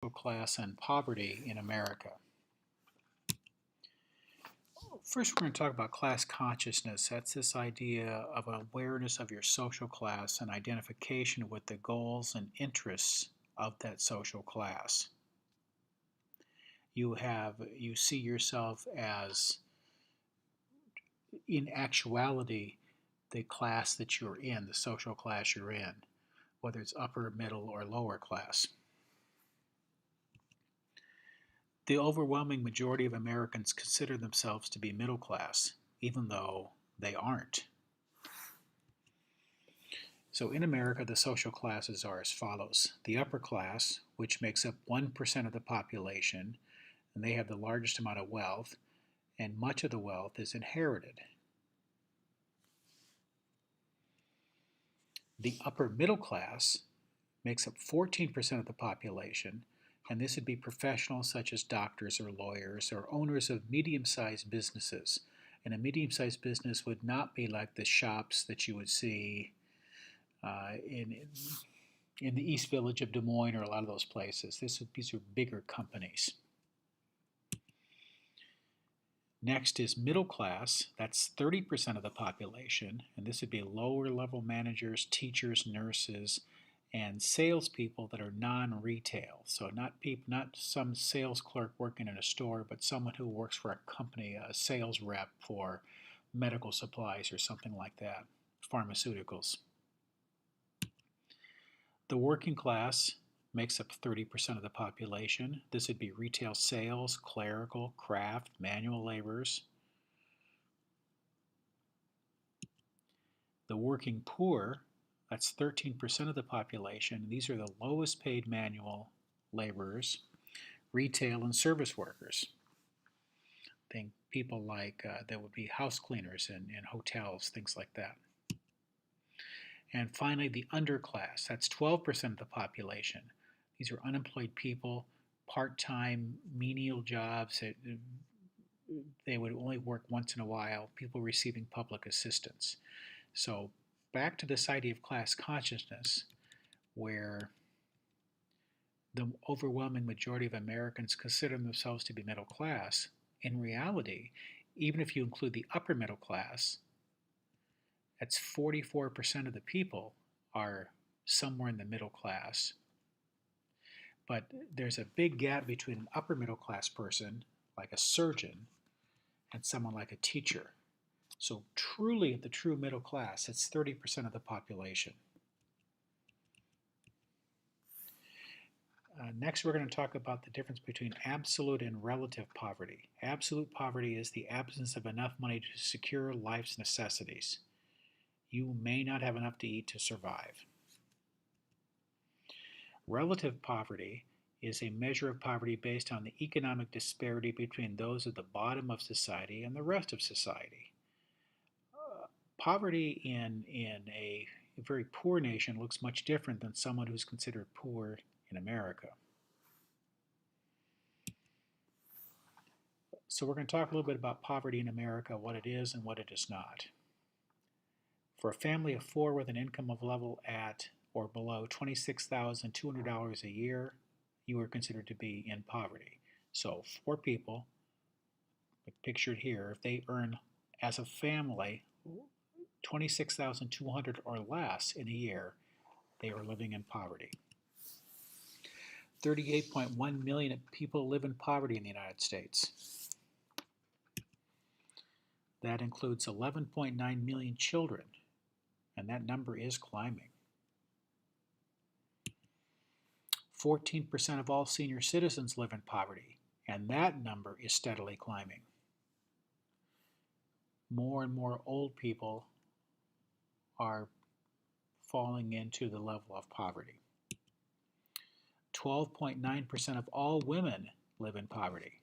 Class and poverty in America. First, we're going to talk about class consciousness. That's this idea of awareness of your social class and identification with the goals and interests of that social class. You see yourself as, in actuality, the class that you're in, the social class you're in, whether it's upper, middle, or lower class. The overwhelming majority of Americans consider themselves to be middle class, even though they aren't. So in America, the social classes are as follows. The upper class, which makes up 1% of the population, and they have the largest amount of wealth, and much of the wealth is inherited. The upper middle class makes up 14% of the population, and this would be professionals such as doctors or lawyers or owners of medium-sized businesses. And a medium-sized business would not be like the shops that you would see in the East Village of Des Moines or a lot of those places. These are bigger companies. Next is middle class. That's 30% of the population, and this would be lower level managers, teachers, nurses, and salespeople that are non-retail. So not some sales clerk working in a store, but someone who works for a company, a sales rep for medical supplies or something like that, pharmaceuticals. The working class makes up 30% of the population. This would be retail sales, clerical, craft, manual laborers. The working poor, that's 13% of the population. These are the lowest paid manual laborers, retail and service workers. Think people like that would be house cleaners in hotels, things like that. And finally, the underclass, that's 12% of the population. These are unemployed people, part-time menial jobs. They would only work once in a while, people receiving public assistance. So back to this idea of class consciousness, where the overwhelming majority of Americans consider themselves to be middle class. In reality, even if you include the upper middle class, that's 44% of the people are somewhere in the middle class. But there's a big gap between an upper middle class person, like a surgeon, and someone like a teacher. So truly, the true middle class, it's 30% of the population. Next, we're going to talk about the difference between absolute and relative poverty. Absolute poverty is the absence of enough money to secure life's necessities. You may not have enough to eat to survive. Relative poverty is a measure of poverty based on the economic disparity between those at the bottom of society and the rest of society. Poverty in a very poor nation looks much different than someone who's considered poor in America. So we're going to talk a little bit about poverty in America, what it is and what it is not. For a family of four with an income of level at or below $26,200 a year, you are considered to be in poverty. So four people, pictured here, if they earn as a family $26,200 or less in a year, they are living in poverty. 38.1 million people live in poverty in the United States. That includes 11.9 million children, and that number is climbing. 14% of all senior citizens live in poverty, and that number is steadily climbing. More and more old people are falling into the level of poverty. 12.9% of all women live in poverty.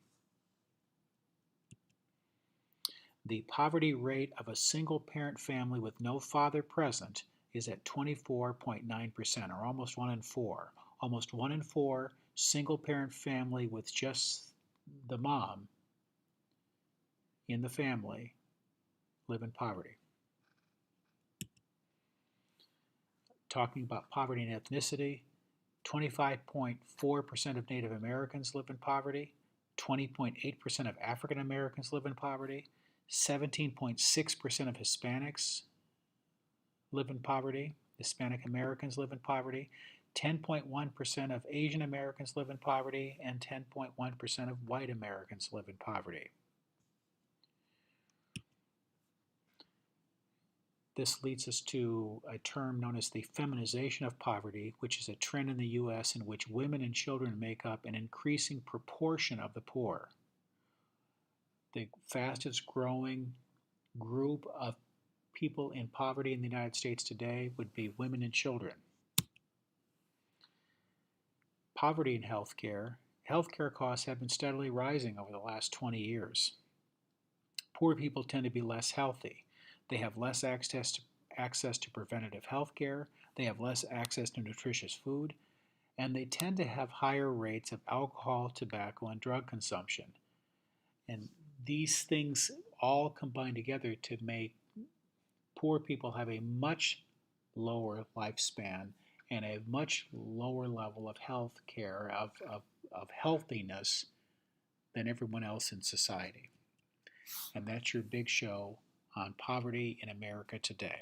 The poverty rate of a single-parent family with no father present is at 24.9%, or almost 1 in 4. Almost 1 in 4 single-parent family with just the mom in the family live in poverty. Talking about poverty and ethnicity, 25.4% of Native Americans live in poverty. 20.8% of African Americans live in poverty. 17.6% of Hispanics live in poverty. Hispanic Americans live in poverty. 10.1% of Asian Americans live in poverty, and 10.1% of white Americans live in poverty. This leads us to a term known as the feminization of poverty, which is a trend in the U.S. in which women and children make up an increasing proportion of the poor. The fastest growing group of people in poverty in the United States today would be women and children. Poverty in healthcare. Healthcare costs have been steadily rising over the last 20 years. Poor people tend to be less healthy. They have less access to preventative health care, they have less access to nutritious food, and they tend to have higher rates of alcohol, tobacco, and drug consumption. And these things all combine together to make poor people have a much lower lifespan and a much lower level of health care, of healthiness than everyone else in society. And that's your big show on poverty in America today.